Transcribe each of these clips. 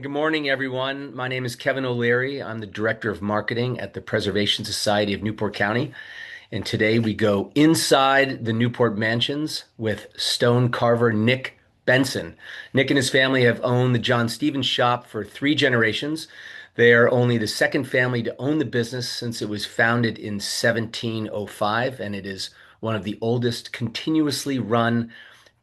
Good morning, everyone. My name is Kevin O'Leary. I'm the Director of Marketing at the Preservation Society of Newport County. And today we go inside the Newport mansions with stone carver Nick Benson. Nick and his family have owned the John Stevens shop for three generations. They are only the second family to own the business since it was founded in 1705, and it is one of the oldest continuously run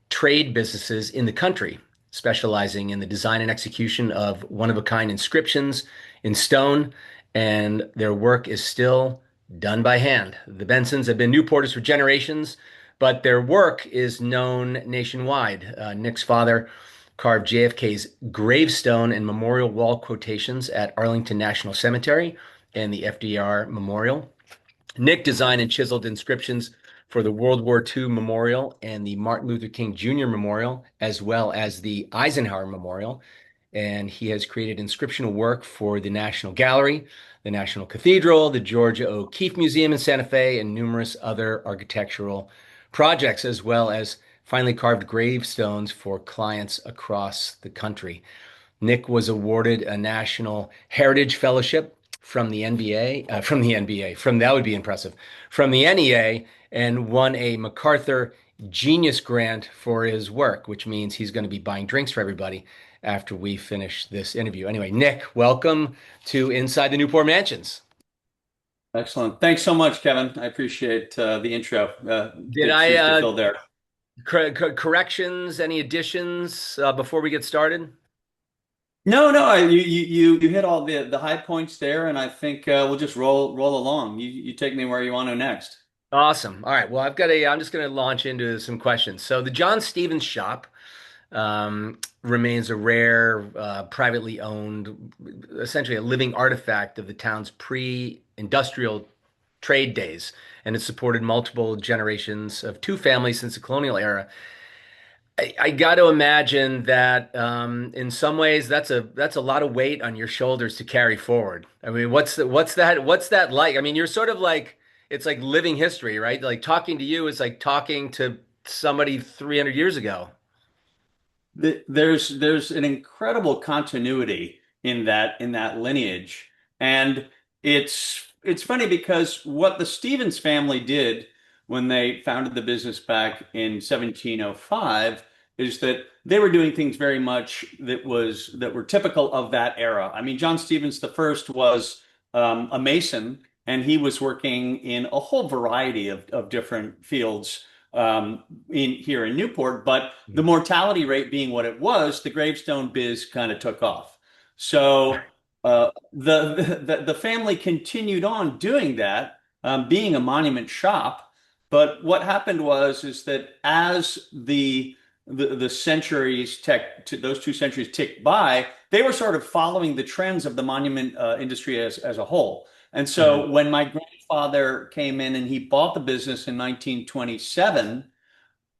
trade businesses in the country, specializing in the design and execution of one-of-a-kind inscriptions in stone, and their work is still done by hand. The Bensons have been Newporters for generations, but their work is known nationwide. Nick's father carved JFK's gravestone and memorial wall quotations at Arlington National Cemetery and the FDR Memorial. Nick designed and chiseled inscriptions for the World War II Memorial and the Martin Luther King Jr. Memorial, as well as the Eisenhower Memorial. And he has created inscriptional work for the National Gallery, the National Cathedral, the Georgia O'Keeffe Museum in Santa Fe, and numerous other architectural projects, as well as finely carved gravestones for clients across the country. Nick was awarded a National Heritage Fellowship from the NBA, from that would be impressive, from the NEA, and won a MacArthur Genius Grant for his work, which means he's going to be buying drinks for everybody after we finish this interview. Anyway, Nick, welcome to Inside the Newport Mansions. Excellent. Thanks so much, Kevin. I appreciate the intro. Did Good I shoes to fill there. corrections, any additions before we get started? No, no, you hit all the high points there, and I think we'll just roll along. You take me where you want to next. Awesome. All right. Well, I'm just going to launch into some questions. So the John Stevens shop remains a rare, privately owned, essentially a living artifact of the town's pre-industrial trade days, and it's supported multiple generations of two families since the colonial era. I got to imagine that in some ways that's a lot of weight on your shoulders to carry forward. I mean, what's that like? I mean, you're sort of like it's like living history, right? Like talking to you is like talking to somebody 300 years ago. There's an incredible continuity in that lineage, and it's funny because what the Stevens family did when they founded the business back in 1705 is that they were doing things very much that were typical of that era. I mean, John Stevens the first was a mason, and he was working in a whole variety of different fields in here in Newport, but the mortality rate being what it was, the gravestone biz kind of took off. So the family continued on doing that, being a monument shop. But what happened was is that as the centuries those 2 centuries ticked by, they were sort of following the trends of the monument industry as a whole. And Mhm. so when my grandfather came in and he bought the business in 1927,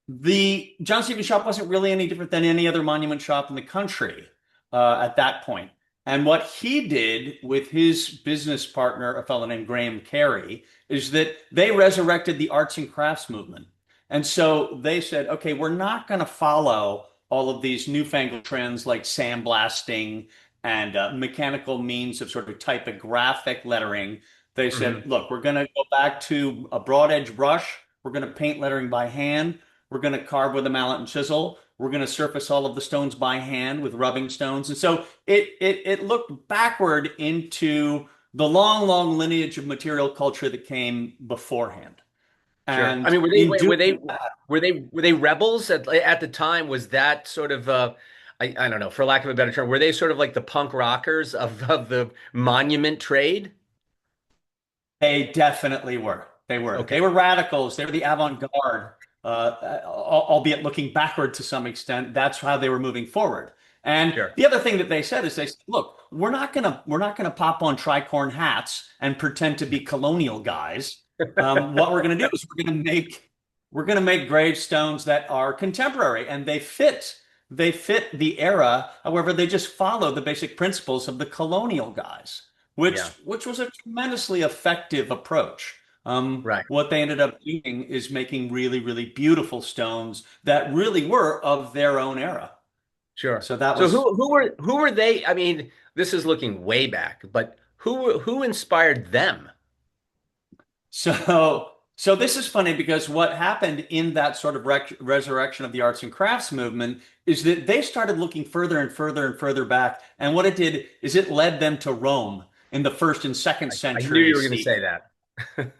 the John Stevens shop wasn't really any different than any other monument shop in the country at that point. And what he did with his business partner, a fellow named Graham Carey, is that they resurrected the arts and crafts movement. And so they said, okay, we're not going to follow all of these newfangled trends like sandblasting and mechanical means of sort of typographic lettering. They said, Mhm. look, we're going to go back to a broad edge brush. We're going to paint lettering by hand. We're going to carve with a mallet and chisel. We're going to surface all of the stones by hand with rubbing stones. And so it looked backward into the long lineage of material culture that came beforehand. Sure. I And mean, were they in wait, doing that, were they rebels at the time? Was that sort of I don't know, for lack of a better term, were they sort of like the punk rockers of the monument trade? they definitely were. They were. They Okay, were radicals. They were the avant-garde, albeit looking backward to some extent. That's how they were moving forward. And sure. the other thing that they said is they said, look, we're not gonna pop on tricorn hats and pretend to be colonial guys. What we're gonna do is we're gonna make gravestones that are contemporary and they fit the era. However, they just follow the basic principles of the colonial guys, which Yeah, which was a tremendously effective approach. right. What they ended up doing is making really, really beautiful stones that really were of their own era. Sure. So that So was who were they? I mean, this is looking way back, but who inspired them? so this is funny because what happened in that sort of resurrection of the arts and crafts movement is that they started looking further and further and further back. And what it did is it led them to Rome in the first and second I knew century you were going to CE. say that.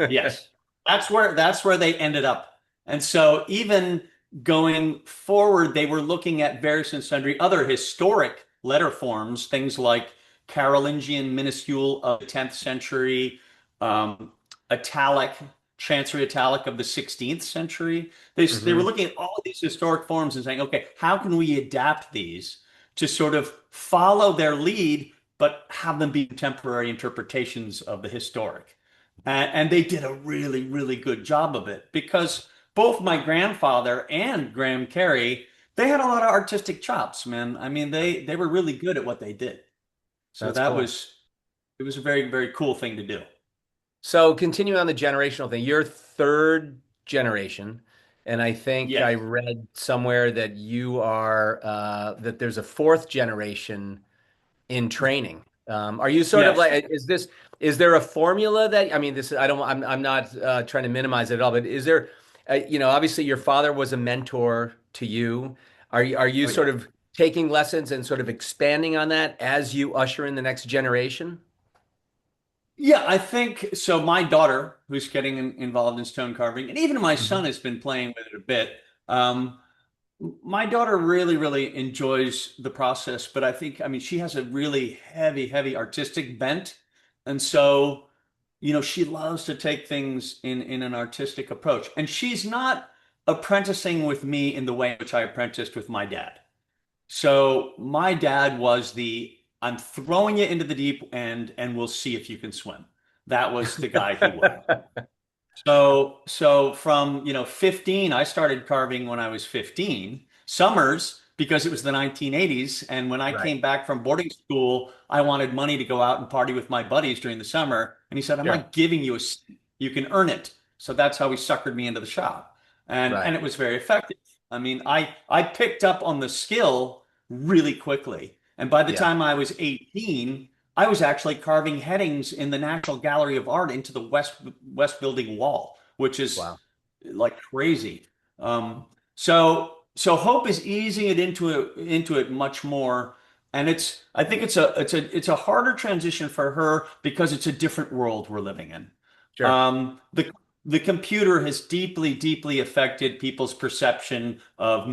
Yes. That's where they ended up. And so even going forward, they were looking at various and sundry other historic letter forms, things like Carolingian minuscule of the 10th century, um, italic, chancery italic of the 16th century. They were Hmm. looking at all of these historic forms and saying, okay, how can we adapt these to sort of follow their lead, but have them be contemporary interpretations of the historic? And they did a really, really good job of it because both my grandfather and Graham Carey, they had a lot of artistic chops, man. I mean, they were really good at what they did. So That's cool. it was a very, very cool thing to do. So continue on the generational thing. You're third generation, and I think I Yes. read somewhere that you are that there's a fourth generation in training. Are you sort of Yes. like, is there a formula that, I mean, this, I don't, I'm not trying to minimize it at all, but is there, obviously your father was a mentor to you. Are you Oh, sort yeah. of taking lessons and sort of expanding on that as you usher in the next generation? Yeah, I think so. My daughter, who's getting involved in stone carving, and even my son Mhm. has been playing with it a bit. Um, My daughter really, really enjoys the process, but I mean, she has a really heavy, heavy artistic bent. And so, she loves to take things in an artistic approach. And she's not apprenticing with me in the way in which I apprenticed with my dad. So my dad was I'm throwing you into the deep end and we'll see if you can swim. That was the guy he was. So from, 15, I started carving when I was 15. Summers, because it was the 1980s. And when I Right. came back from boarding school, I wanted money to go out and party with my buddies during the summer. And he said, I'm Sure. not giving you a cent. You can earn it. So that's how he suckered me into the shop. And Right. it was very effective. I mean, I picked up on the skill really quickly. And by the Yeah. time I was 18, I was actually carving headings in the National Gallery of Art into the West Building wall, which is Wow. like crazy. So Hope is easing it into it much more, and I think it's a harder transition for her because it's a different world we're living in. Sure. The computer has deeply, deeply affected people's perception of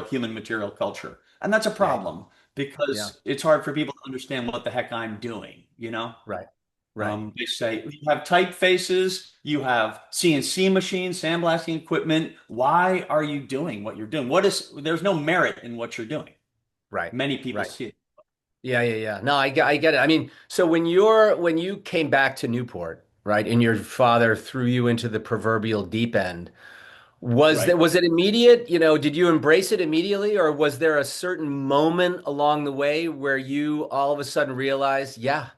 human material culture, and that's a Yeah. problem Yeah. because it's hard for people to understand what the heck I'm doing, you know? Right. Right. They say you have typefaces, you have CNC machines, sandblasting equipment. Why are you doing what you're doing? There's no merit in what you're doing. Right. Many people Right. see it. Yeah, yeah, yeah. No, I get it. I mean, so when you came back to Newport, right, and your father threw you into the proverbial deep end, Right. was it immediate? Did you embrace it immediately, or was there a certain moment along the way where you all of a sudden realized, yeah,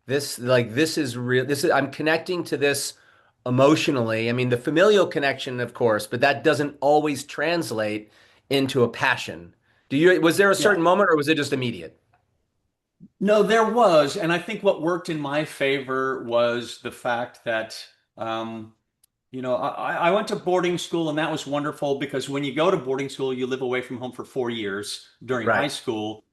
this is real. I'm connecting to this emotionally. I mean, the familial connection, of course, but that doesn't always translate into a passion. Was there a Yeah. certain moment, or was it just immediate? No, there was, and I think what worked in my favor was the fact that um, I went to boarding school and that was wonderful because when you go to boarding school, you live away from home for 4 years during high Right. school.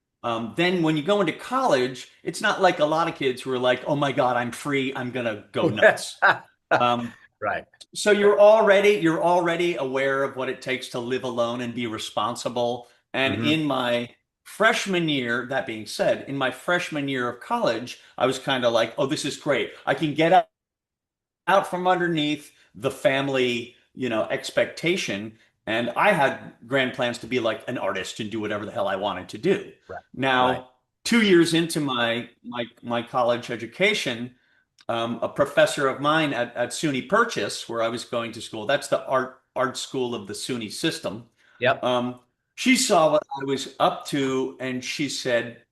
Then when you go into college, it's not like a lot of kids who are like, oh my God, I'm free. I'm gonna go nuts. Um, Right. so you're already aware of what it takes to live alone and be responsible. And Hmm. in my freshman year, that being said, in my freshman year of college, I was kind of like, oh, this is great. I can get out from underneath the family, expectation. And I had grand plans to be like an artist and do whatever the hell I wanted to do. Right. Right. Now, 2 years into my college education, a professor of mine at SUNY Purchase, where I was going to school, that's the art school of the SUNY system. Yep. Um, she saw what I was up to, and she said,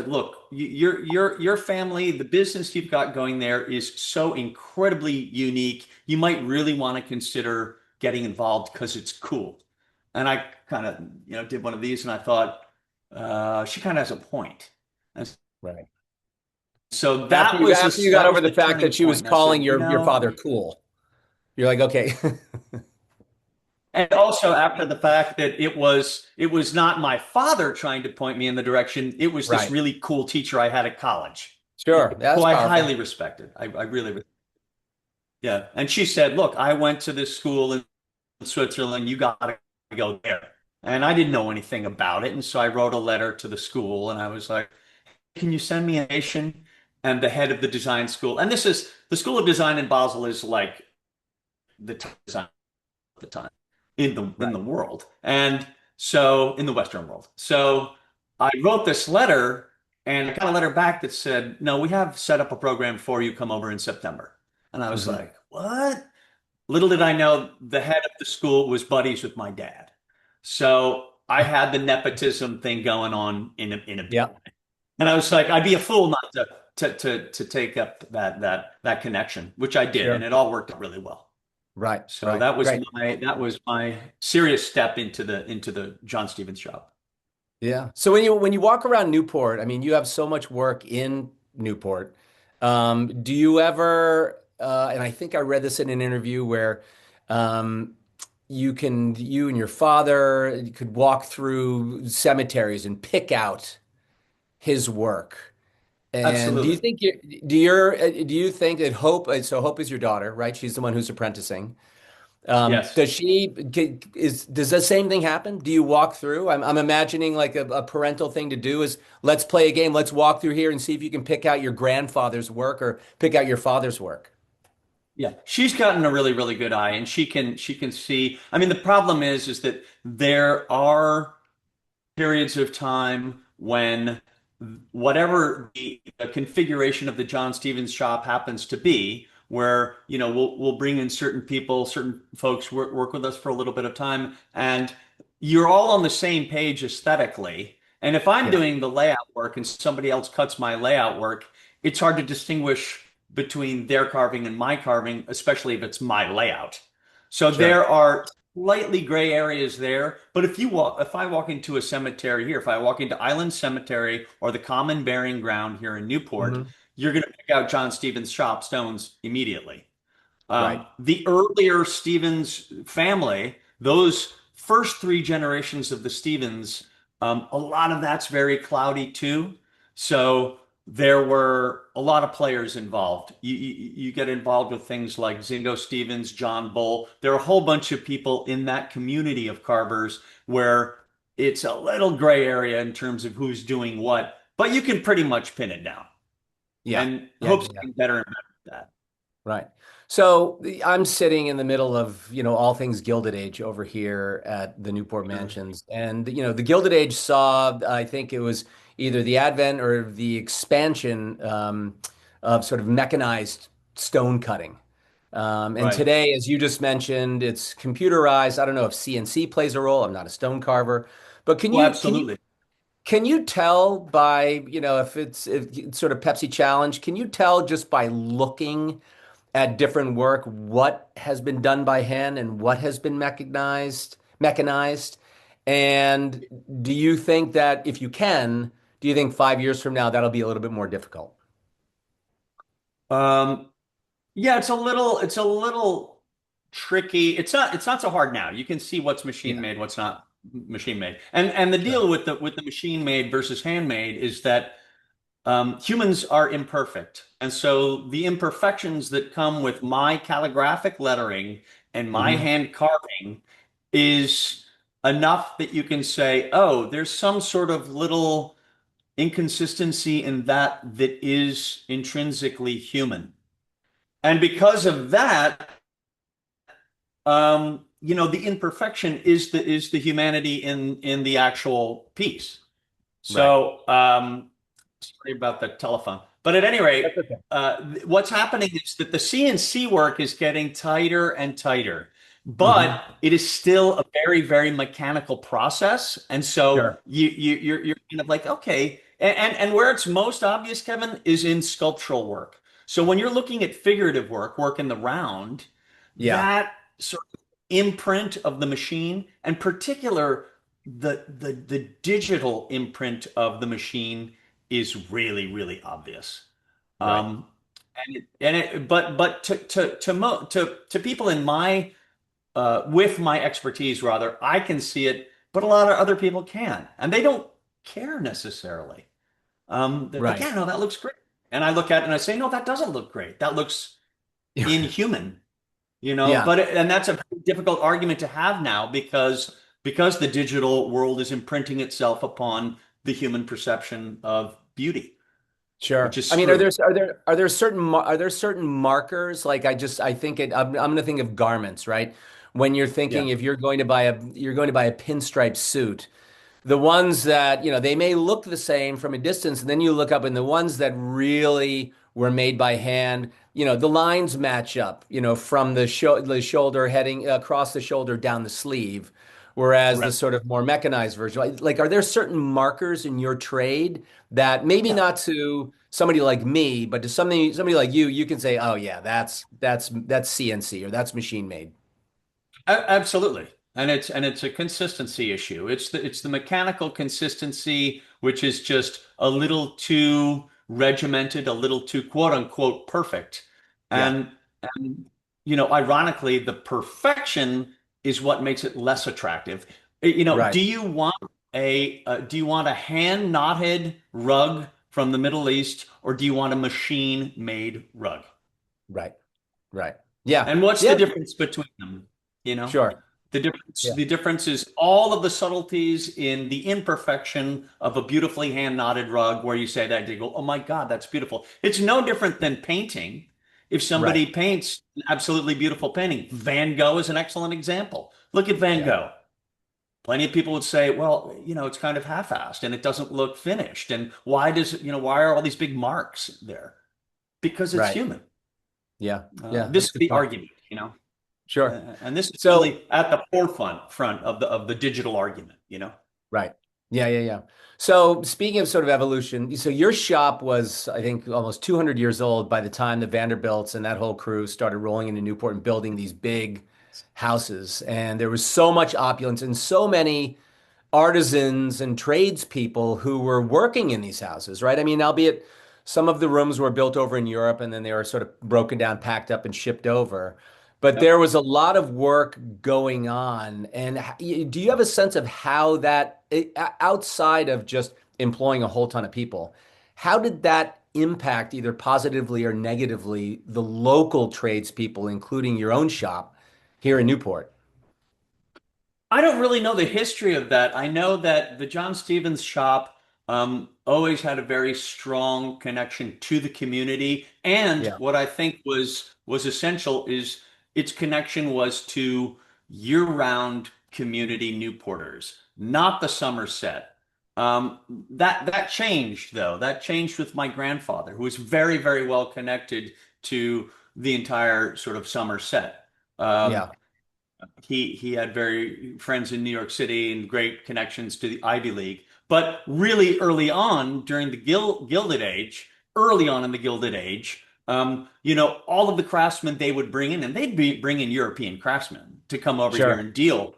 "Look, your family, the business you've got going there is so incredibly unique. You might really want to consider getting involved because it's cool." And I kind of, did one of these, and I thought, she kind of has a point. And Right. so that was After you got that over was the the fact turning that she was point. And I said, calling your father cool, you're like, okay. and also after the fact that it was not my father trying to point me in the direction, it was this Right. really cool teacher I had at college, Sure. who That's I powerful. highly respected. I really, yeah. And she said, "Look, I went to this school in Switzerland. You got to go there." And I didn't know anything about it, and so I wrote a letter to the school, and I was like, "Can you send me a nation?" And the head of the design school, and this is the School of Design in Basel, is like the top design at the time in the Right. world, and so in the Western world. So I wrote this letter, and I got a letter back that said, "No, we have set up a program for you. Come over in September." And I was Hmm. like, "What?" Little did I know the head of the school was buddies with my dad. So I had the nepotism thing going on in a big Yeah. way. And I was like, I'd be a fool not to take up that connection, which I did, and Sure. it all worked out really well. Right. So Right. Great. that was my serious step into the John Stevens shop. Yeah. So when you walk around Newport, I mean, you have so much work in Newport. Do you ever, and I think I read this in an interview where um, you and your father you could walk through cemeteries and pick out his work. And Absolutely. do you think that Hope, so Hope is your daughter, right? She's the one who's apprenticing. Yes. Does the same thing happen? Do you walk through? I'm imagining like a parental thing to do is let's play a game. Let's walk through here and see if you can pick out your grandfather's work or pick out your father's work. Yeah, she's gotten a really, really good eye, and she can see. I mean, the problem is that there are periods of time when whatever the configuration of the John Stevens shop happens to be, where we'll bring in certain people, certain folks work with us for a little bit of time, and you're all on the same page aesthetically. And if I'm Yeah, doing the layout work and somebody else cuts my layout work, it's hard to distinguish between their carving and my carving, especially if it's my layout. So sure. there are slightly gray areas there. But if I walk into a cemetery here, if I walk into Island Cemetery or the Common Burying Ground here in Newport, Hmm. you're going to pick out John Stevens shop stones immediately. Right. The earlier Stevens family, those first three generations of the Stevens, a lot of that's very cloudy too. So there were a lot of players involved. You get involved with things like Zingo Stevens, John Bull. There are a whole bunch of people in that community of carvers where it's a little gray area in terms of who's doing what, but you can pretty much pin it down. Yeah. And Yeah. Hope's Yeah. getting better and better at that. Right. So I'm sitting in the middle of, all things Gilded Age over here at the Newport Sure. Mansions. And, the Gilded Age saw, I think it was either the advent or the expansion of sort of mechanized stone cutting. And Right. today, as you just mentioned, it's computerized. I don't know if CNC plays a role. I'm not a stone carver, but Well, absolutely. can you tell by, if it's sort of Pepsi Challenge, can you tell just by looking at different work what has been done by hand and what has been mechanized? And do you think that if you can, do you think 5 years from now that'll be a little bit more difficult? Um, yeah, it's a little tricky. It's not so hard now. You can see what's machine Yeah, made, what's not machine made. And the sure. deal with the machine made versus handmade is that humans are imperfect. And so the imperfections that come with my calligraphic lettering and my Hmm. hand carving is enough that you can say, oh, there's some sort of little inconsistency in that is intrinsically human. And because of that, the imperfection is the humanity in the actual piece. Right. So, sorry about the telephone. But at any rate, That's okay. what's happening is that the CNC work is getting tighter and tighter, Hmm. but it is still a very, very mechanical process. And so Sure. you're kind of like, okay. And where it's most obvious, Kevin, is in sculptural work. So when you're looking at figurative work in the round, Yeah. that sort of imprint of the machine, and particular. the digital imprint of the machine is really, really obvious. Right. Um, but to people in my with my expertise rather, I can see it, but a lot of other people can, and they don't care necessarily. They're like, Right. yeah, no, that looks great. And I look at it and I say, no, that doesn't look great. That looks inhuman, Yeah. and that's a very difficult argument to have now because the digital world is imprinting itself upon the human perception of beauty, which Sure. is I mean, are screwed. there certain markers like I think I'm going to think of garments, right? When you're Yeah, thinking if you're going to buy a pinstripe suit, the ones that, they may look the same from a distance, and then you look up and the ones that really were made by hand, the lines match up, from the shoulder heading across the shoulder down the sleeve, whereas the correct. sort of more mechanized version, like, are there certain markers in your trade that maybe Yeah. not to somebody like me, but to somebody like you can say, oh yeah, that's CNC or that's machine made. Absolutely. And it's a consistency issue. It's the mechanical consistency, which is just a little too regimented, a little too quote unquote perfect. Yeah. And ironically, the perfection is what makes it less attractive. Right. Do you want a hand knotted rug from the Middle East, or do you want a machine made rug? Right. Right. Yeah. And what's the Yeah. difference between them? You know, Sure. the difference Yeah. the difference is all of the subtleties in the imperfection of a beautifully hand knotted rug where you say that you go, oh my God, that's beautiful. It's no different than painting. If Right. somebody paints an absolutely beautiful painting, Van Gogh is an excellent example. Look at Van Yeah. Gogh. Plenty of people would say, well, it's kind of half-assed and it doesn't look finished. And why are all these big marks there? Because it's Right. human. Yeah. Yeah. This That's is a good the point. argument. Sure. And this is So, really at the forefront of the digital argument. right. Yeah. Yeah. Yeah. So, speaking of sort of evolution, so your shop was, I think, almost 200 years old by the time the Vanderbilts and that whole crew started rolling into Newport and building these big houses. And there was so much opulence and so many artisans and tradespeople who were working in these houses, right? I mean, albeit some of the rooms were built over in Europe and then they were sort of broken down, packed up, and shipped over. But there Yep. was a lot of work going on. And do you have a sense of how that, outside of just employing a whole ton of people, how did that impact either positively or negatively the local tradespeople, including your own shop here in Newport? I don't really know the history of that. I know that the John Stevens shop always had a very strong connection to the community, and Yeah, what I think was essential is its connection was to year-round community Newporters, not the Somerset. That changed though. That changed with my grandfather, who was very, very well connected to the entire sort of Somerset. Um, yeah, he had very friends in New York City and great connections to the Ivy League. But really early on during the Gilded Age, early on in the Gilded Age, all of the craftsmen they would bring in, and they'd bring in European craftsmen to come over here sure. and deal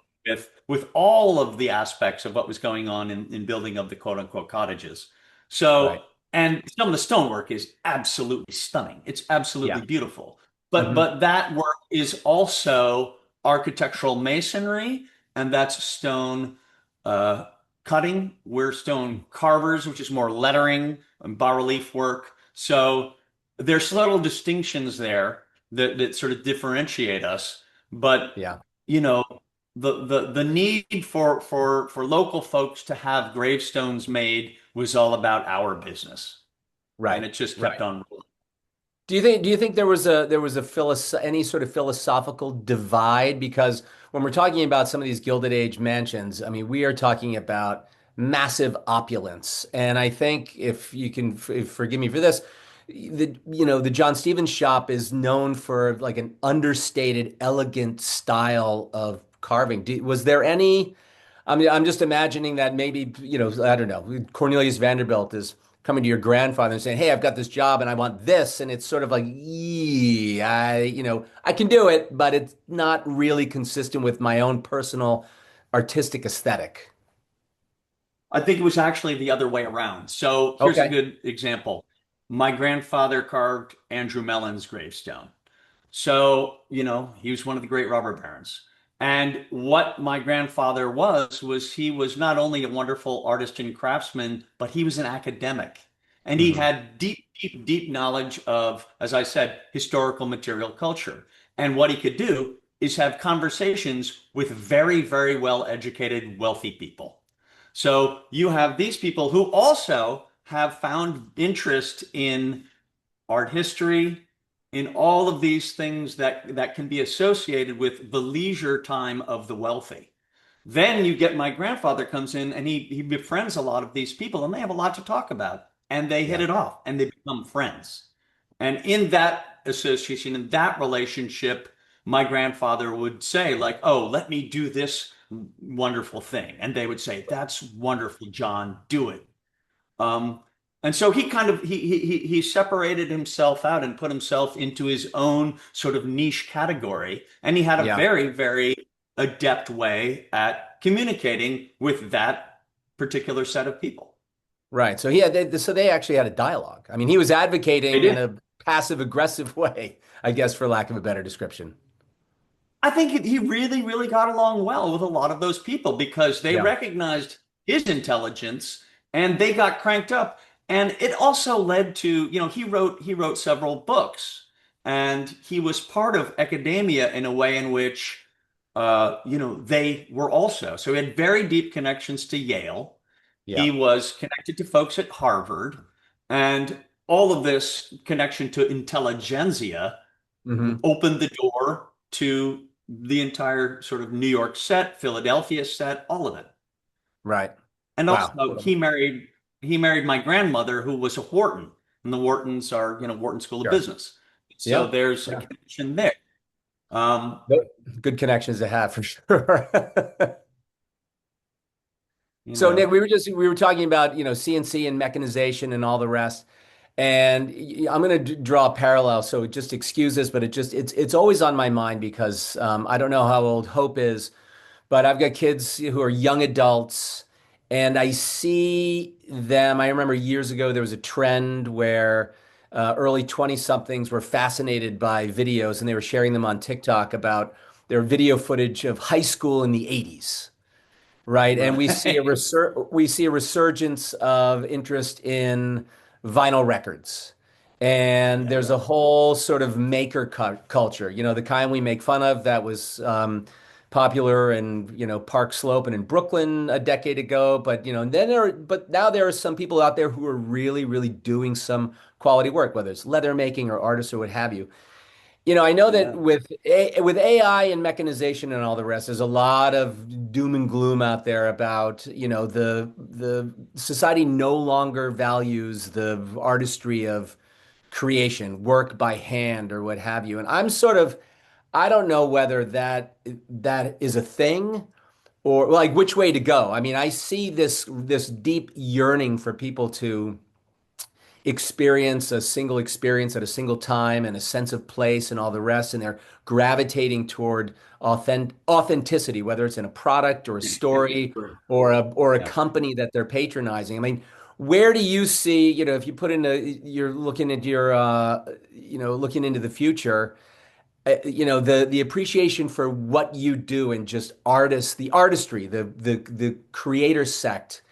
with all of the aspects of what was going on in building of the quote unquote cottages. So, Right. and some of the stonework is absolutely stunning. It's absolutely Yeah. beautiful. But Hmm. but that work is also architectural masonry, and that's stone uh, cutting. We're stone carvers, which is more lettering and bas-relief work. So there's subtle distinctions there that sort of differentiate us. But Yeah. you know, the need for local folks to have gravestones made was all about our business, and Right. it just kept Right. on rolling. Do you think there was a any sort of philosophical divide? Because when we're talking about some of these Gilded Age mansions, I mean, we are talking about massive opulence. And I think if you can forgive me for this, the John Stevens shop is known for like an understated, elegant style of carving. Was there any? I mean, I'm just imagining that maybe, I don't know, Cornelius Vanderbilt is coming to your grandfather and saying, "Hey, I've got this job and I want this." And it's sort of like, I can do it, but it's not really consistent with my own personal artistic aesthetic. I think it was actually the other way around. So here's a Okay. good example. My grandfather carved Andrew Mellon's gravestone. So, he was one of the great robber barons. And what my grandfather was he was not only a wonderful artist and craftsman, but he was an academic. And he Hmm. had deep, deep, deep knowledge of, as I said, historical material culture. And what he could do is have conversations with very, very well educated, wealthy people. So you have these people who also have found interest in art history, in all of these things that can be associated with the leisure time of the wealthy. Then you get my grandfather comes in and he befriends a lot of these people and they have a lot to talk about and they hit Yeah. it off and they become friends. And in that association, in that relationship, my grandfather would say, like, oh, let me do this wonderful thing. And they would say, that's wonderful, John, do it. Um, and so he kind of he separated himself out and put himself into his own sort of niche category, and he had a Yeah. very, very adept way at communicating with that particular set of people. Right. So so they actually had a dialogue. I mean, he was They advocating in did. a passive aggressive way, I guess, for lack of a better description. I think he really, really got along well with a lot of those people because they Yeah. recognized his intelligence and they got cranked up. And it also led to, he wrote several books and he was part of academia in a way in which, they were also. So he had very deep connections to Yale. Yeah. He was connected to folks at Harvard and all of this connection to intelligentsia Hmm. opened the door to the entire sort of New York set, Philadelphia set, all of it. Right. And Wow. also he married my grandmother who was a Wharton, and the Whartons are, Wharton School of Sure. Business. So Yeah. there's a Yeah. connection there. Um, Good connections to have for sure. you So Nick, know, we were talking about, CNC and mechanization and all the rest. And I'm going to draw a parallel. So just excuse this, but it's always on my mind because I don't know how old Hope is, but I've got kids who are young adults, and I see them. I remember years ago there was a trend where early 20 somethings were fascinated by videos, and they were sharing them on TikTok about their video footage of high school in the 80s. Right. And right. we see a resurgence of interest in vinyl records. And Yeah. there's a whole sort of maker culture, the kind we make fun of that was popular in, Park Slope and in Brooklyn a decade ago. But, but now there are some people out there who are really, really doing some quality work, whether it's leather making or artists or what have you. I know that Yeah. with AI and mechanization and all the rest, there's a lot of doom and gloom out there about, the society no longer values the artistry of creation, work by hand or what have you. And I don't know whether that is a thing or like which way to go. I mean, I see this deep yearning for people to experience a single experience at a single time and a sense of place and all the rest. And they're gravitating toward authenticity, whether it's in a product or a story or a Yeah. company that they're patronizing. I mean, where do you see, if you put in you're looking at looking into the future, the appreciation for what you do and just the artistry, the creator sect,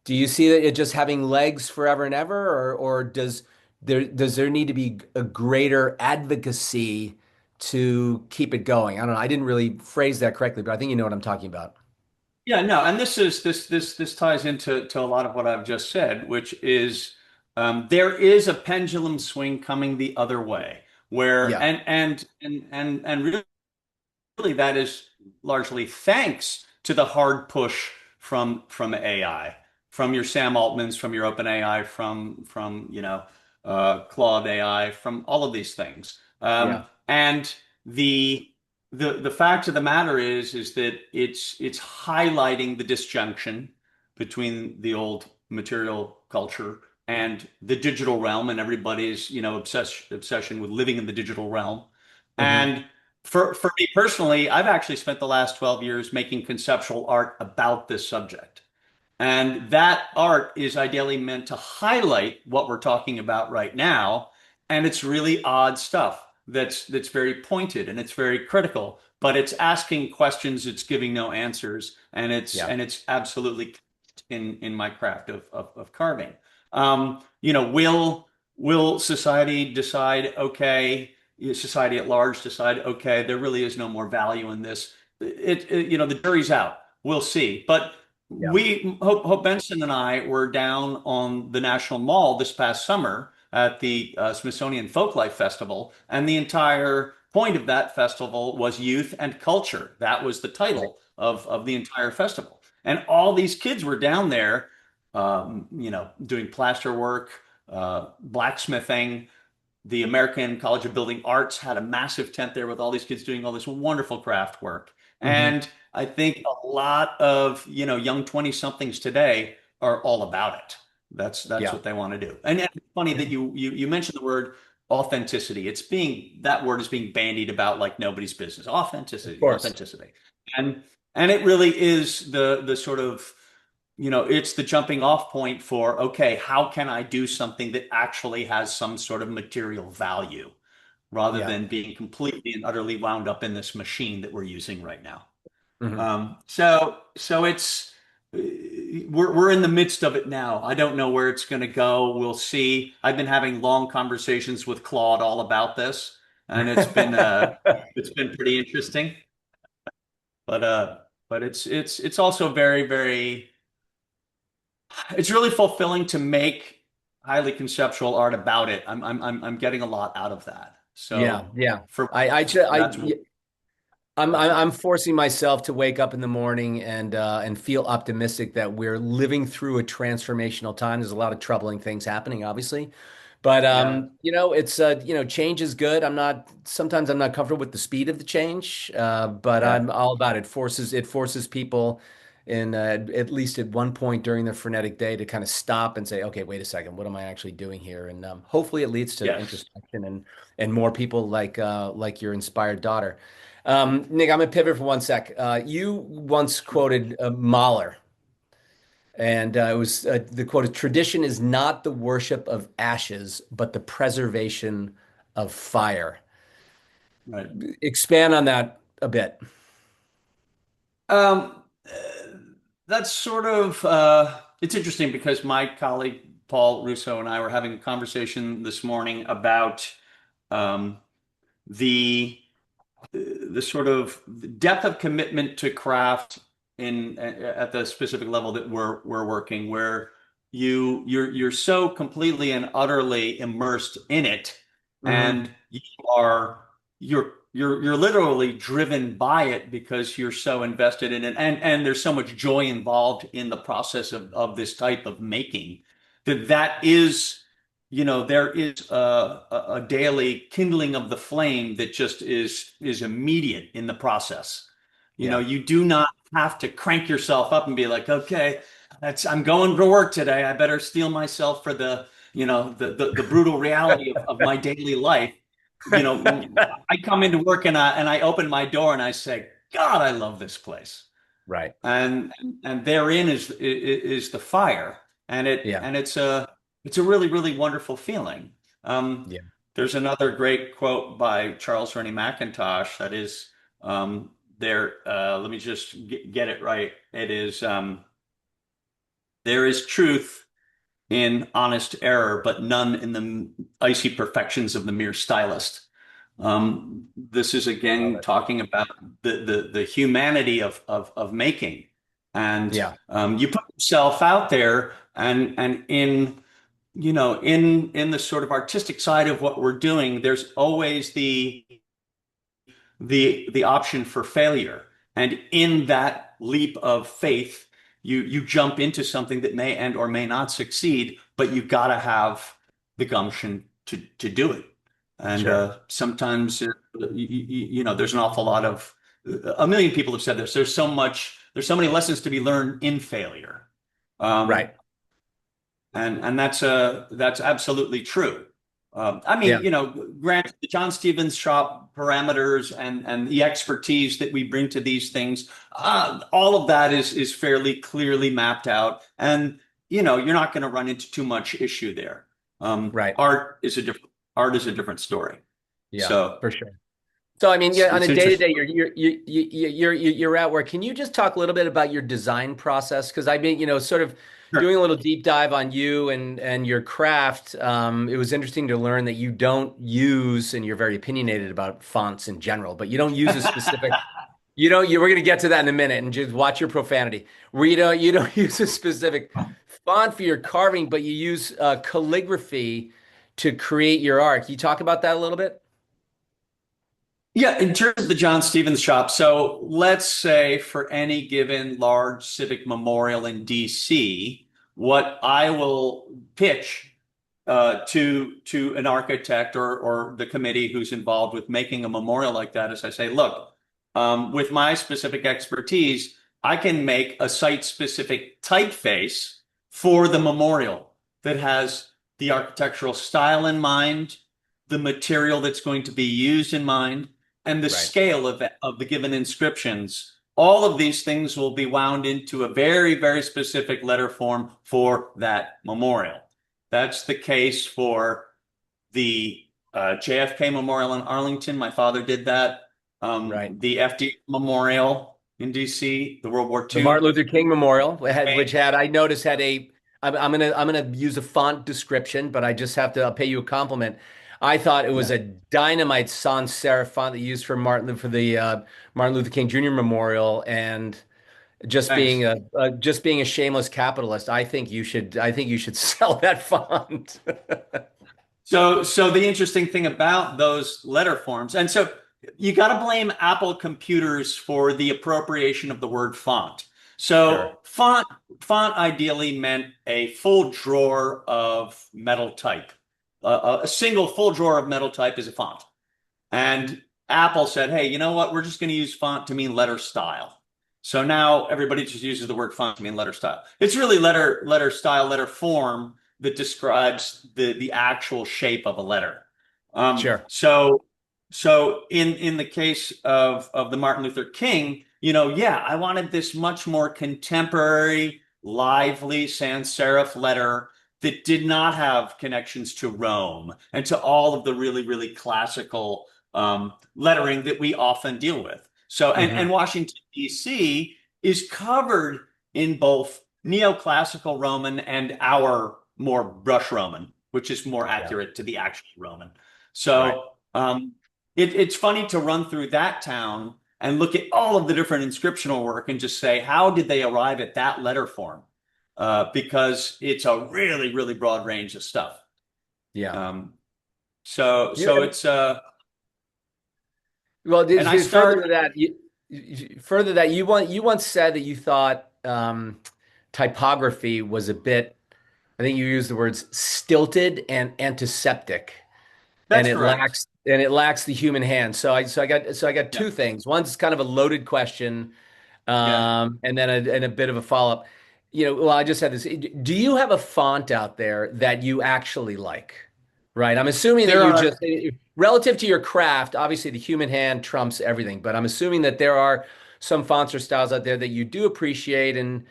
do you see that it just having legs forever and ever, or does there need to be a greater advocacy to keep it going? I don't know. I didn't really phrase that correctly, but I think you know what I'm talking about. Yeah, no, and this ties into a lot of what I've just said, which is there is a pendulum swing coming the other way, where Yeah. and really that is largely thanks to the hard push from AI, from your Sam Altmans, from your OpenAI, from Claude AI, from all of these things. Yeah. And the fact of the matter is that it's highlighting the disjunction between the old material culture and the digital realm and everybody's obsession with living in the digital realm. Hmm. And for me personally, I've actually spent the last 12 years making conceptual art about this subject. And that art is ideally meant to highlight what we're talking about right now. And it's really odd stuff that's very pointed and it's very critical, but it's asking questions, it's giving no answers, and Yeah. it's absolutely in my craft of carving. Will society decide, okay, society at large decide, okay, there really is no more value in this? The jury's out. We'll see. But Yeah. Hope Benson and I were down on the National Mall this past summer at the Smithsonian Folklife Festival, and the entire point of that festival was youth and culture. That was the Right. title of the entire festival. And all these kids were down there, doing plaster work, blacksmithing. The American College of Building Arts had a massive tent there with all these kids doing all this wonderful craft work. Hmm. And I think a lot of, young 20 somethings today are all about it. That's Yeah. what they want to do. And it's funny that you mentioned the word authenticity. That word is being bandied about like nobody's business. Of Authenticity, course. authenticity. And it really is the sort of, it's the jumping off point for, okay, how can I do something that actually has some sort of material value rather Yeah. than being completely and utterly wound up in this machine that we're using right now. Hmm. So it's we're in the midst of it now. I don't know where it's going to go. We'll see. I've been having long conversations with Claude all about this, and it's been pretty interesting. But it's also very, very, it's really fulfilling to make highly conceptual art about it. I'm getting a lot out of that. Yeah. So Yeah. for I that's I'm forcing myself to wake up in the morning and feel optimistic that we're living through a transformational time. There's a lot of troubling things happening, obviously, but yeah, it's change is good. Sometimes I'm not comfortable with the speed of the change, but yeah, I'm all about it. Forces people in at least at one point during their frenetic day to kind of stop and say, okay, wait a second, what am I actually doing here? And hopefully it leads to yes. introspection and more people like your inspired daughter. Nick, I'm gonna pivot for one sec. You once quoted Mahler, and it was the quote: "Tradition is not the worship of ashes, but the preservation of fire." Right. Expand on that a bit. Um, that's sort of it's interesting because my colleague Paul Russo and I were having a conversation this morning about um, the the sort of depth of commitment to craft in at the specific level that we're working, where you're so completely and utterly immersed in it, Hmm. and are you're literally driven by it because you're so invested in it, and there's so much joy involved in the process of this type of making that is, there is a daily kindling of the flame that just is immediate in the process. Yeah. You do not have to crank yourself up and be like, okay, I'm going to work today. I better steel myself for the brutal reality of my daily life. I come into work and I open my door and I say, God, I love this place. Right. And therein is the fire, and Yeah. it's a really, really wonderful feeling. Um, Yeah. there's another great quote by Charles Rennie McIntosh that is there. Let me just get it right. It is there is truth in honest error, but none in the icy perfections of the mere stylist. This is Love again it. talking about the humanity of making, and Yeah. you put yourself out there, and in the sort of artistic side of what we're doing, there's always the option for failure, and in that leap of faith, you jump into something that may and or may not succeed, but you got to have the gumption to do it. And Sure. sometimes there's an awful lot of a million people have said this. There's so many lessons to be learned in failure, um, Right. and that's absolutely true. I Yeah. mean, granted, the John Stevens shop parameters and the expertise that we bring to these things, all of that is fairly clearly mapped out, and you're not going to run into too much issue there. Right. Art is a different story. Yeah, So for sure. So, I mean, it's, yeah, on a it's day to interesting. day, you're at work. Can you just talk a little bit about your design process? Because I mean, sort of Sure. doing a little deep dive on you and your craft. It was interesting to learn that you don't use, and you're very opinionated about fonts in general, but you don't use a specific. You don't. We're going to get to that in a minute, and just watch your profanity. Where you don't use a specific font for your carving, but you use calligraphy to create your art. Can you talk about that a little bit? Yeah, in terms of the John Stevens shop, so let's say for any given large civic memorial in DC, what I will pitch to an architect or the committee who's involved with making a memorial like that is I say, look, with my specific expertise, I can make a site-specific typeface for the memorial that has the architectural style in mind, the material that's going to be used in mind, and the Right. scale of the given inscriptions. All of these things will be wound into a very, very specific letter form for that memorial. That's the case for the JFK Memorial in Arlington. My father did that. Right. The FD Memorial in DC, the World War The Martin II. Luther King Memorial, which had I noticed had a. I'm gonna use a font description, but I just have to. I'll pay you a compliment. I thought it was Yeah, a dynamite sans serif font they used for Martin Luther King Jr. Memorial, and thanks. just being a shameless capitalist, I think you should sell that font. So the interesting thing about those letter forms, and so you got to blame Apple computers for the appropriation of the word font. Sure. So font ideally meant a full drawer of metal type. A single full drawer of metal type is a font. And Apple said, hey, you know what? We're just going to use font to mean letter style. So now everybody just uses the word font to mean letter style. It's really letter style, letter form that describes the actual shape of a letter. Um, Sure. so so in the case of the Martin Luther King, yeah, I wanted this much more contemporary, lively sans serif letter that did not have connections to Rome and to all of the really, really classical lettering that we often deal with. So, and Hmm. Washington, D.C. is covered in both neoclassical Roman and our more brush Roman, which is more Yeah. accurate to the actual Roman. Right. So, it's funny to run through that town and look at all of the different inscriptional work and just say, how did they arrive at that letter form? Because it's a really, really broad range of stuff. Yeah. Um, so, Yeah. so it's, Well, and I further started. to that, further that you once said that you thought typography was a bit. I think you used the words stilted and antiseptic, and That's correct. it lacks the human hand. So I got Yeah, two things. One's kind of a loaded question, yeah. and then a bit of a follow-up. Well, I just had this. Do you have a font out there that you actually like? Right. I'm assuming that There you are. just, relative to your craft, obviously the human hand trumps everything, but I'm assuming that there are some fonts or styles out there that you do appreciate, and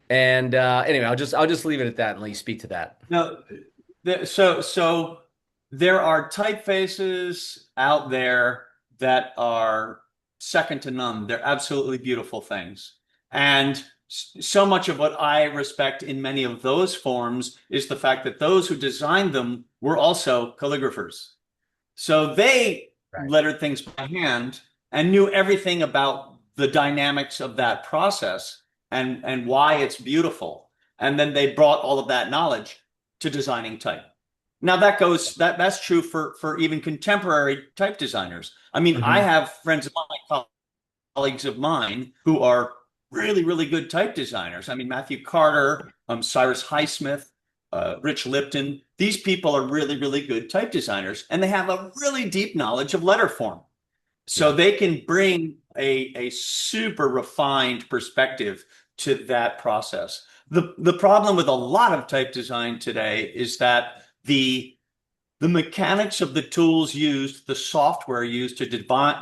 anyway, I'll just leave it at that and let you speak to that. No, so there are typefaces out there that are second to none. They're absolutely beautiful things. And so much of what I respect in many of those forms is the fact that those who designed them were also calligraphers. So they Right. lettered things by hand and knew everything about the dynamics of that process and why it's beautiful. And then they brought all of that knowledge to designing type. Now that's true for even contemporary type designers. I mean, I Hmm. have friends of mine, colleagues of mine who are really, really good type designers. I mean, Matthew Carter, Cyrus Highsmith, Rich Lipton. These people are really, really good type designers, and they have a really deep knowledge of letter form. So Yeah. they can bring a super refined perspective to that process. The problem with a lot of type design today is that the the mechanics of the tools used, the software used to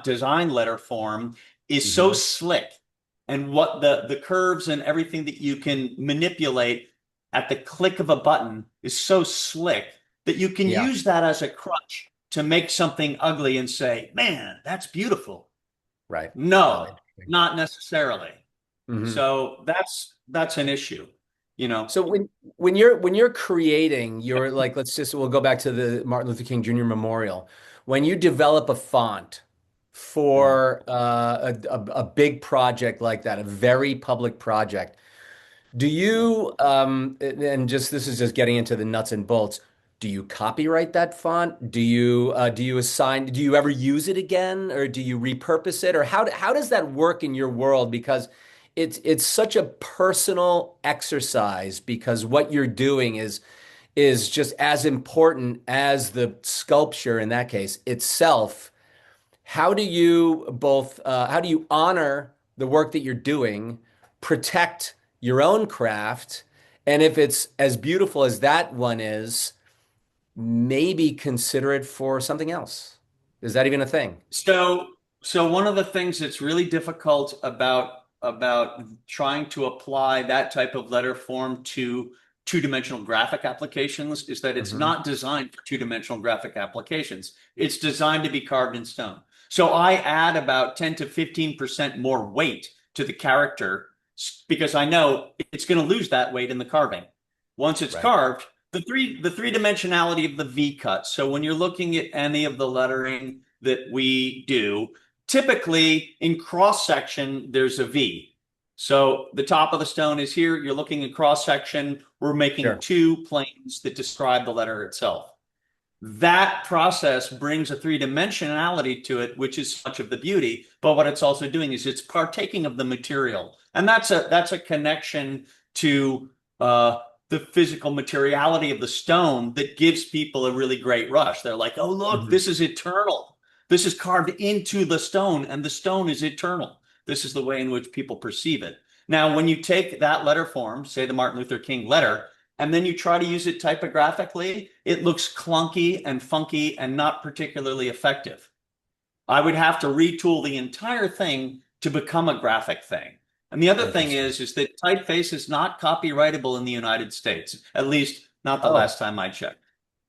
design letter form is so Hmm. slick. And what the curves and everything that you can manipulate at the click of a button is so slick that you can Yeah, use that as a crutch to make something ugly and say, man, that's beautiful. right. Oh, No, interesting. not necessarily. Hmm. So that's an issue, you know. So when you're creating your like let's just we'll go back to the Martin Luther King Jr. Memorial. When you develop a font Mhm. for a big project like that, a very public project, do you and just this is just getting into the nuts and bolts. Do you copyright that font? Do you assign do you ever use it again or do you repurpose it or how does that work in your world? Because it's such a personal exercise because what you're doing is just as important as the sculpture in that case itself. How do you both how do you honor the work that you're doing, protect your own craft, and if it's as beautiful as that one is, maybe consider it for something else? Is that even a thing? So, so one of the things that's really difficult about trying to apply that type of letter form to two-dimensional graphic applications is that it's Hmm. not designed for two-dimensional graphic applications. It's designed to be carved in stone. So I add about 10 to 15% more weight to the character because I know it's going to lose that weight in the carving. Once it's Right. carved, the three dimensionality of the V cut. So when you're looking at any of the lettering that we do, typically in cross section, there's a V. So the top of the stone is here. You're looking at cross section. We're making Sure. two planes that describe the letter itself. That process brings a three dimensionality to it, which is much of the beauty. But what it's also doing is it's partaking of the material, and that's a connection to the physical materiality of the stone that gives people a really great rush. They're like, "Oh, look, Hmm. this is eternal. This is carved into the stone, and the stone is eternal." This is the way in which people perceive it. Now, when you take that letter form, say the Martin Luther King letter, and then you try to use it typographically, it looks clunky and funky and not particularly effective. I would have to retool the entire thing to become a graphic thing. And the other thing Interesting. is that typeface is not copyrightable in the United States, at least not the Oh, last time I checked.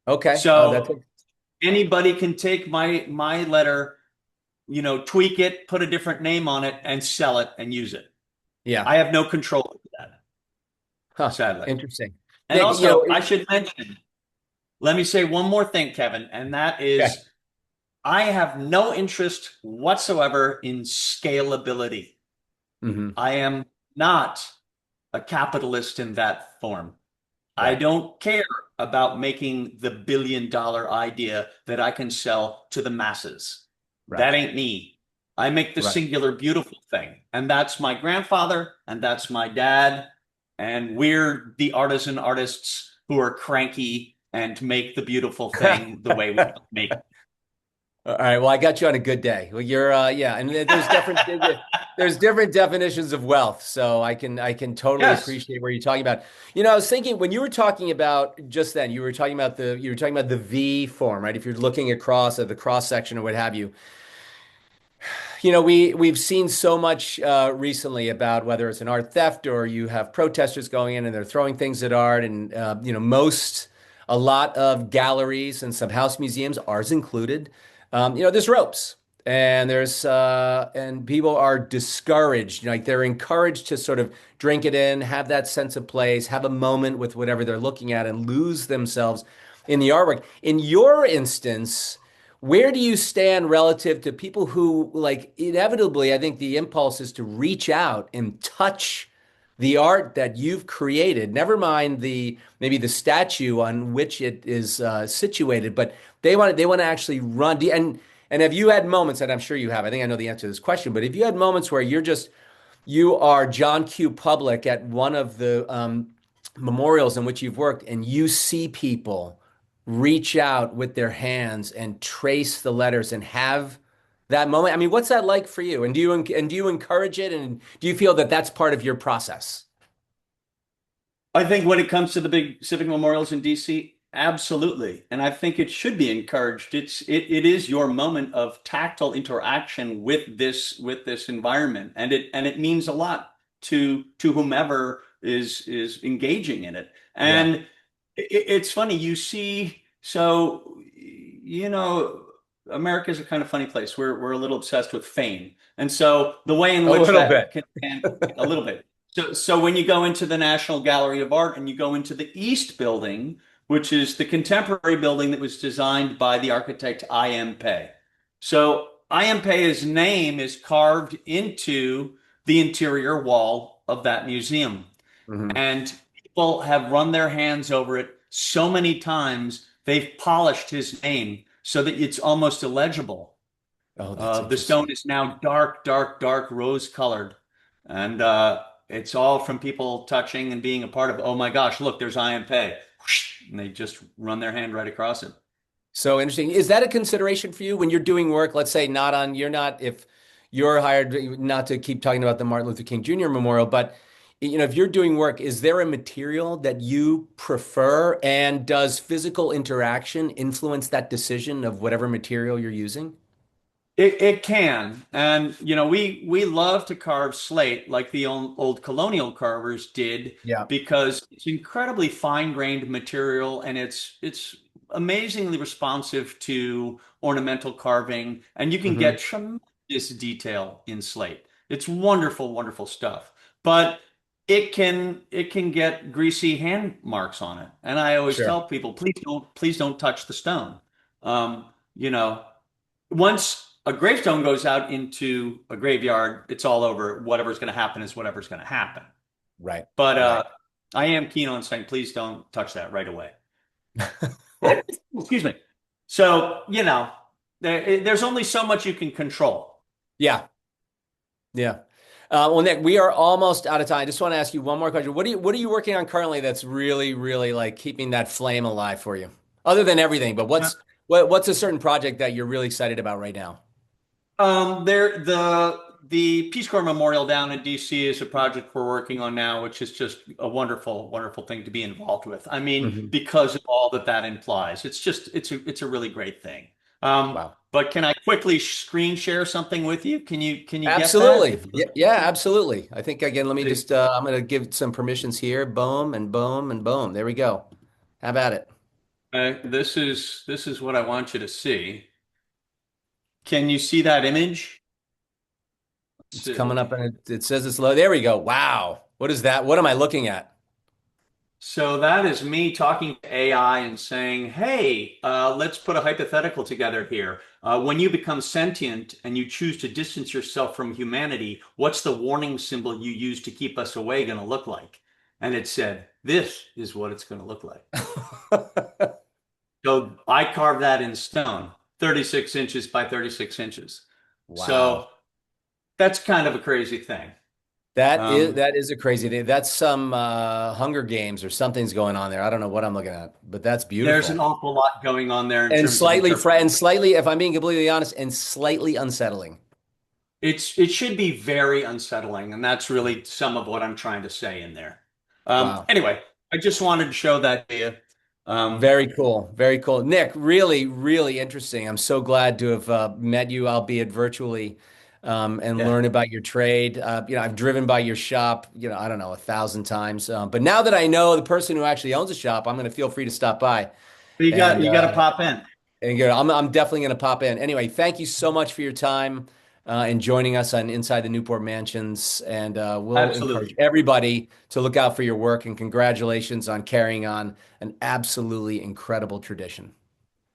okay. Oh, that's So anybody can take my letter, tweak it, put a different name on it, and sell it and use it. yeah. I have no control over that, Huh. sadly. Interesting. And Nick, also, I should mention, let me say one more thing, Kevin, and that okay. is I have no interest whatsoever in scalability. Hmm. I am not a capitalist in that form. I Right. don't care about making the billion-dollar idea that I can sell to the masses. Right. That ain't me. I make the Right. singular beautiful thing. And that's my grandfather, and that's my dad. And we're the artisan artists who are cranky and make the beautiful thing the way we make All right. Well, I got you on a good day. Well, you're yeah, and there's different definitions of wealth, so I can totally Yes. appreciate where you're talking about. I was thinking when you were talking about just then, you were talking about the V form, right? If you're looking across at the cross section or what have you. We've seen so much recently about whether it's an art theft or you have protesters going in and they're throwing things at art, and a lot of galleries and some house museums, ours included, there's ropes and people are discouraged, like they're encouraged to sort of drink it in, have that sense of place, have a moment with whatever they're looking at, and lose themselves in the artwork. In your instance. Where do you stand relative to people who, like, inevitably, I think the impulse is to reach out and touch the art that you've created, never mind maybe the statue on which it is situated, but they want to actually run. And have you had moments, and I'm sure you have, I think I know the answer to this question, but if you had moments where you are John Q. Public at one of the memorials in which you've worked, and you see people reach out with their hands and trace the letters and have that moment. I mean, what's that like for you? And do you encourage it? And do you feel that that's part of your process? I think when it comes to the big civic memorials in DC, Absolutely. And I think it should be encouraged. It is your moment of tactile interaction with this environment. And it means a lot to whomever is engaging in it. Yeah. And it's funny, you see, so you know, America is a kind of funny place. We're a little obsessed with fame. And so the way in A which little that bit. can a little bit. So when you go into the National Gallery of Art and you go into the East Building, which is the contemporary building that was designed by the architect I.M. Pei. So I.M. Pei's name is carved into the interior wall of that museum. Hmm. And people have run their hands over it so many times, they've polished his name so that it's almost illegible. Oh, that's The stone interesting. is now dark, dark, dark rose colored. And it's all from people touching and being a part of, oh my gosh, look, there's I.M. Pei. And they just run their hand right across it. So interesting. Is that a consideration for you when you're doing work? Let's say not on, you're not, if you're hired, not to keep talking about the Martin Luther King Jr. Memorial, but if you're doing work, is there a material that you prefer? And does physical interaction influence that decision of whatever material you're using? It can. And, we love to carve slate like the old colonial carvers did Yeah. because it's incredibly fine-grained material and it's amazingly responsive to ornamental carving and you can Hmm. get tremendous detail in slate. It's wonderful, wonderful stuff. But it can get greasy hand marks on it. And I always Sure. tell people, please don't touch the stone. Um, you know, once a gravestone goes out into a graveyard, it's all over. Whatever's going to happen is whatever's going to happen. Right. But Right. I am keen on saying, please don't touch that right away. Excuse me. So, there's only so much you can control. Yeah. Yeah. Well, Nick, we are almost out of time. I just want to ask you one more question. What are you working on currently that's really, really like keeping that flame alive for you? Other than everything, but what's a certain project that you're really excited about right now? The Peace Corps Memorial down in DC is a project we're working on now, which is just a wonderful, wonderful thing to be involved with. I mean, Hmm. because of all that implies, it's a really great thing. Wow. But can I quickly screen share something with you? Can you get that? Absolutely. Yeah, yeah, absolutely. I think again, let me just I'm gonna give some permissions here. Boom and boom and boom. There we go. How about it? This is what I want you to see. Can you see that image? Let's It's see. coming up and it says it's low. There we go. Wow. What is that? What am I looking at? So that is me talking to AI and saying, hey, let's put a hypothetical together here. When you become sentient and you choose to distance yourself from humanity, what's the warning symbol you use to keep us away going to look like? And it said, this is what it's going to look like. So I carved that in stone, 36 inches by 36 inches. Wow. So that's kind of a crazy thing. That is Um, that is a crazy thing. That's some Hunger Games or something's going on there. I don't know what I'm looking at, but that's there's an beautiful. awful lot going on there in And terms of slightly interpretation. and slightly, if I'm being completely honest, and slightly unsettling. It should be very unsettling, and that's really some of what I'm trying to say in there. Wow. Anyway, I just wanted to show that to you. Um, Very cool. Very cool. Nick, really, really interesting. I'm so glad to have met you, albeit virtually, and yeah, learn about your trade. I've driven by your shop, I don't know, 1,000 times. But now that I know the person who actually owns the shop, I'm going to feel free to stop by. you got And you got to pop in. I'm definitely going to pop in. Anyway, thank you so much for your time and joining us on Inside the Newport Mansions. And we'll encourage Absolutely. everybody to look out for your work and congratulations on carrying on an absolutely incredible tradition.